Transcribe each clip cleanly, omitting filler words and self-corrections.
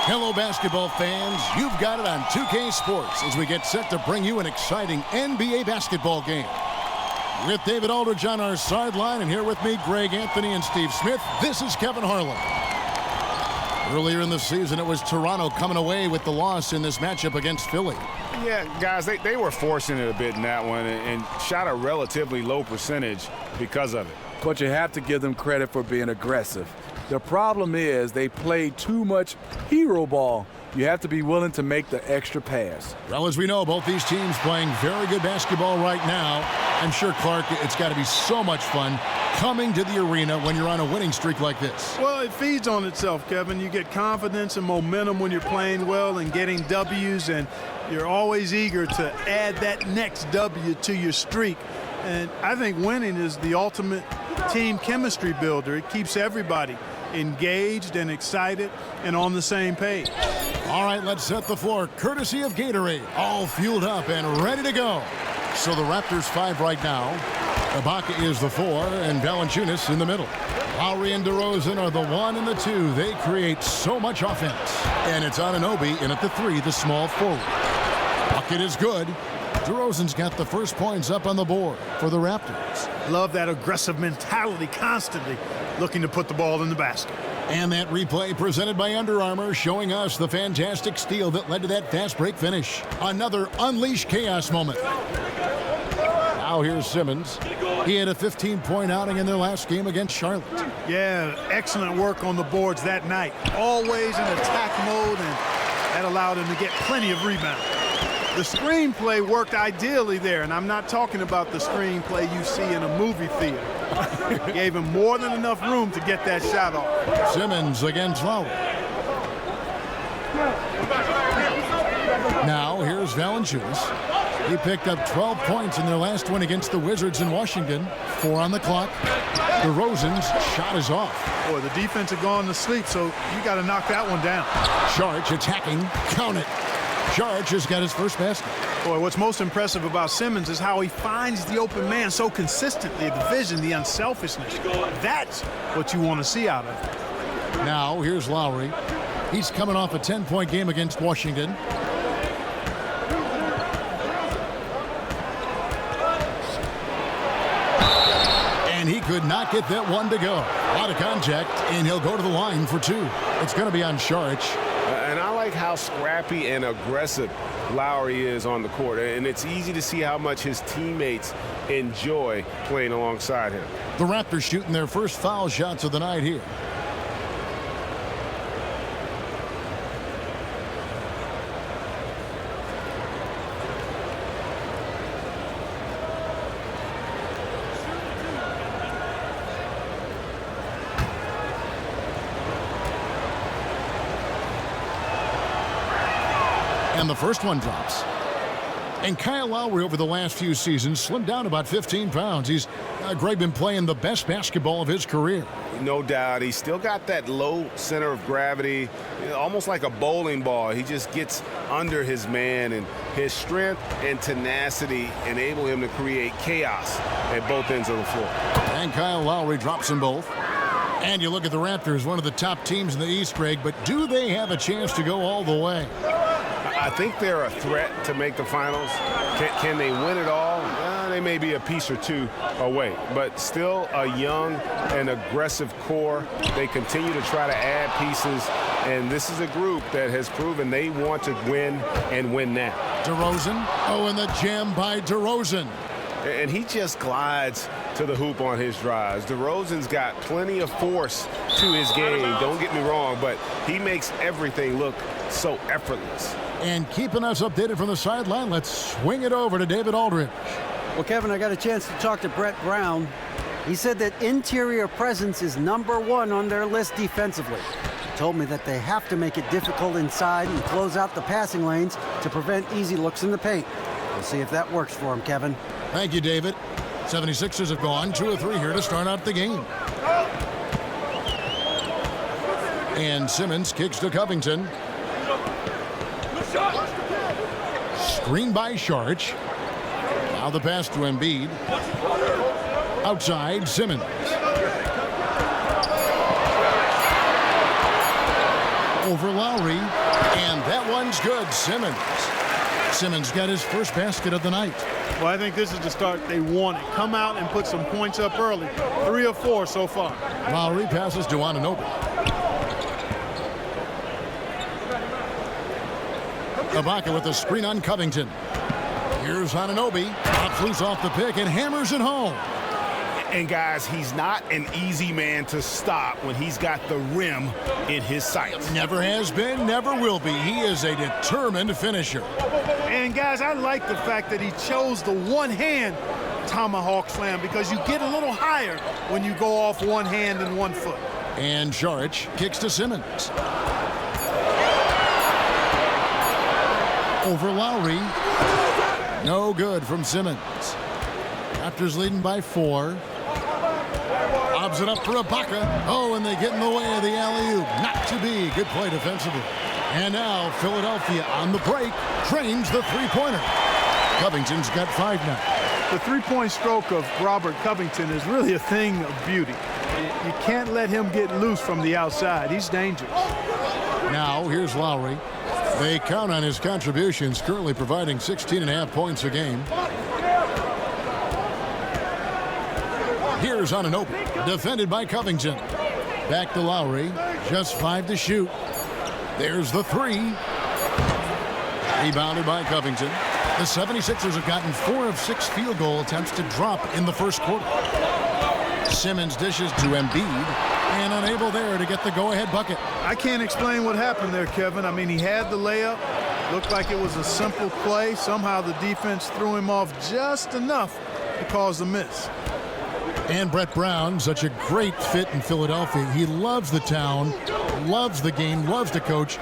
Hello, basketball fans. You've got it on 2K Sports as we get set to bring you an exciting NBA basketball game. With David Aldridge on our sideline, and here with me, Greg Anthony and Steve Smith, this is Kevin Harlan. Earlier in the season, it was Toronto coming away with the loss in this matchup against Philly. Yeah, guys, they were forcing it a bit in that one and shot a relatively low percentage because of it. But you have to give them credit for being aggressive. The problem is they played too much hero ball. You have to be willing to make the extra pass. Well, as we know, both these teams playing very good basketball right now. I'm sure, Clark, it's got to be so much fun coming to the arena when you're on a winning streak like this. Well, it feeds on itself, Kevin. You get confidence and momentum when you're playing well and getting W's, and you're always eager to add that next W to your streak. And I think winning is the ultimate team chemistry builder. It keeps everybody engaged and excited and on the same page. All right, let's set the floor courtesy of Gatorade, all fueled up and ready to go. So the Raptors 5 right now. Ibaka is the 4 and Valanciunas in the middle. Lowry and Derozan are the 1 and the 2. They create so much offense. And it's Anunoby in at the 3, the small forward. Bucket is good. Derozan's got the first points up on the board for the Raptors. Love that aggressive mentality, constantly looking to put the ball in the basket. And that replay presented by Under Armour, showing us the fantastic steal that led to that fast break finish. Another Unleash Chaos moment. Now here's Simmons. He had a 15-point outing in their last game against Charlotte. Yeah, excellent work on the boards that night. Always in attack mode, and that allowed him to get plenty of rebounds. The screenplay worked ideally there, and I'm not talking about the screenplay you see in a movie theater. Gave him more than enough room to get that shot off. Simmons against Lowry. Now here's Valanciunas. He picked up 12 points in their last win against the Wizards in Washington. 4 on the clock. DeRozan's shot is off. Boy, the defense had gone to sleep, so you got to knock that one down. Sharge attacking. Count it. Sharge has got his first basket. Boy, what's most impressive about Simmons is how he finds the open man so consistently. The vision, the unselfishness. That's what you want to see out of him. Now here's Lowry. He's coming off a 10-point game against Washington. And he could not get that one to go. A lot of contact, and he'll go to the line for 2. It's going to be on Sharge. And I like how scrappy and aggressive Lowry is on the court. And it's easy to see how much his teammates enjoy playing alongside him. The Raptors shooting their first foul shots of the night here. And the first one drops. And Kyle Lowry over the last few seasons slimmed down about 15 pounds. He's, Greg, been playing the best basketball of his career. No doubt. He's still got that low center of gravity, almost like a bowling ball. He just gets under his man, and his strength and tenacity enable him to create chaos at both ends of the floor. And Kyle Lowry drops them both. And you look at the Raptors, one of the top teams in the East, Greg, but do they have a chance to go all the way? I think they're a threat to make the finals. Can they win it all? They may be a piece or 2 away, but still a young and aggressive core. They continue to try to add pieces, and this is a group that has proven they want to win and win now. DeRozan. Oh, and the jam by DeRozan. And he just glides to the hoop on his drives. DeRozan's got plenty of force to his game, don't get me wrong, but he makes everything look so effortless. And keeping us updated from the sideline, let's swing it over to David Aldridge. Well, Kevin, I got a chance to talk to Brett Brown. He said that interior presence is #1 on their list defensively. He told me that they have to make it difficult inside and close out the passing lanes to prevent easy looks in the paint. We'll see if that works for him, Kevin. Thank you, David. 76ers have gone 2 of 3 here to start out the game. And Simmons kicks to Covington. Screen by Sharge. Now the pass to Embiid. Outside, Simmons. over Lowry, and that one's good. Simmons got his first basket of the night. Well, I think this is the start they wanted. Come out and put some points up early. 3 of 4 so far. Lowry passes to Anunoby. Ibaka with the screen on Covington. Here's Anunoby. Pops loose off the pick and hammers it home. And guys, he's not an easy man to stop when he's got the rim in his sights. Never has been, never will be. He is a determined finisher. And guys, I like the fact that he chose the one-hand tomahawk slam because you get a little higher when you go off one hand and 1 foot. And Šarić kicks to Simmons. Over Lowry. No good from Simmons. Raptors leading by 4. Lobs it up for Ibaka. Oh, and they get in the way of the alley-oop. Not to be. Good play defensively. And now Philadelphia on the break trains the three-pointer. Covington's got 5 now. The three-point stroke of Robert Covington is really a thing of beauty. You can't let him get loose from the outside. He's dangerous. Now here's Lowry. They count on his contributions, currently providing 16.5 points a game. Here's Anunoby, defended by Covington. Back to Lowry, just 5 to shoot. There's the 3. Rebounded by Covington. The 76ers have gotten 4 of 6 field goal attempts to drop in the first quarter. Simmons dishes to Embiid, and unable there to get the go-ahead bucket. I can't explain what happened there, Kevin. I mean, he had the layup. Looked like it was a simple play. Somehow the defense threw him off just enough to cause the miss. And Brett Brown, such a great fit in Philadelphia. He loves the town, loves the game, loves to coach.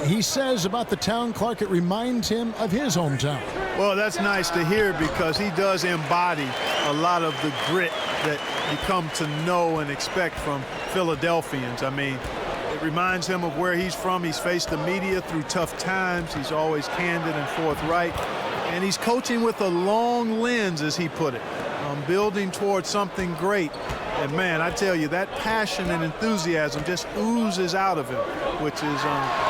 He says about the town, Clark, it reminds him of his hometown. Well, that's nice to hear because he does embody a lot of the grit that you come to know and expect from Philadelphians. I mean, it reminds him of where he's from. He's faced the media through tough times. He's always candid and forthright. And he's coaching with a long lens, as he put it, building towards something great. And, man, I tell you, that passion and enthusiasm just oozes out of him, which is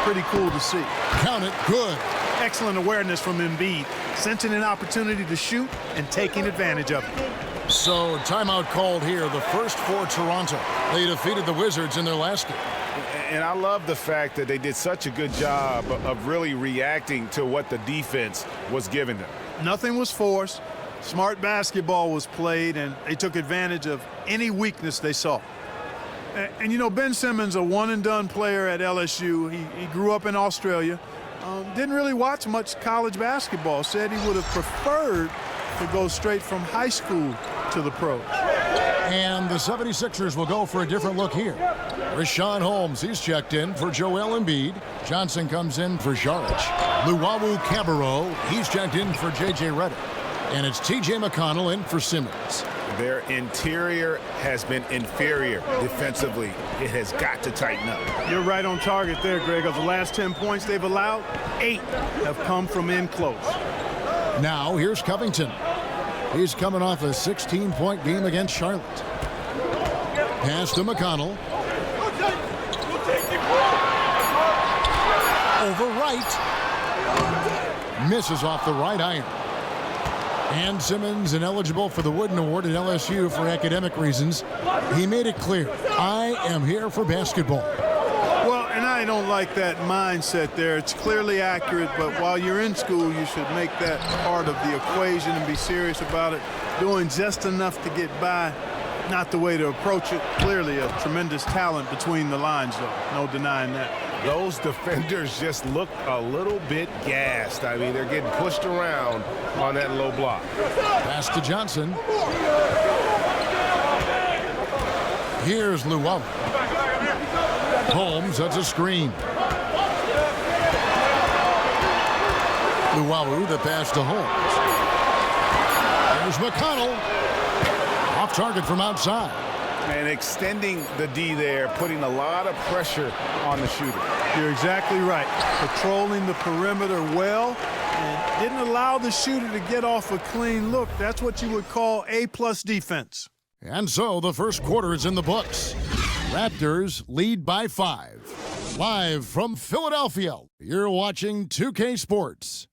pretty cool to see. Count it, good. Excellent awareness from Embiid, sensing an opportunity to shoot and taking advantage of it. So, timeout called here, the first for Toronto. They defeated the Wizards in their last game. And I love the fact that they did such a good job of really reacting to what the defense was giving them. Nothing was forced. Smart basketball was played, and they took advantage of any weakness they saw. And you know, Ben Simmons, a one-and-done player at LSU. He grew up in Australia. Didn't really watch much college basketball. Said he would have preferred to go straight from high school to the pros. And the 76ers will go for a different look here. Richaun Holmes, he's checked in for Joel Embiid. Johnson comes in for Šarić. Luwawu-Cabarrot, he's checked in for J.J. Redick. And it's T.J. McConnell in for Simmons. Their interior has been inferior defensively. It has got to tighten up. You're right on target there, Greg. Of the last 10 points they've allowed, 8 have come from in close. Now here's Covington. He's coming off a 16-point game against Charlotte. Pass to McConnell. Over right. Misses off the right iron. And Simmons ineligible for the Wooden Award at LSU for academic reasons. He made it clear, I am here for basketball. Well, and I don't like that mindset there. It's clearly accurate, but while you're in school, you should make that part of the equation and be serious about it. Doing just enough to get by, not the way to approach it. Clearly a tremendous talent between the lines, though. No denying that. Those defenders just look a little bit gassed. I mean, they're getting pushed around on that low block. Pass to Johnson. Here's Luwawu. Holmes, that's a screen. Luwawu, the pass to Holmes. There's McConnell. Off target from outside. And extending the D there, putting a lot of pressure on the shooter. You're exactly right. Patrolling the perimeter well and didn't allow the shooter to get off a clean look. That's what you would call A+ defense. And so the first quarter is in the books. Raptors lead by 5. Live from Philadelphia, you're watching 2K Sports.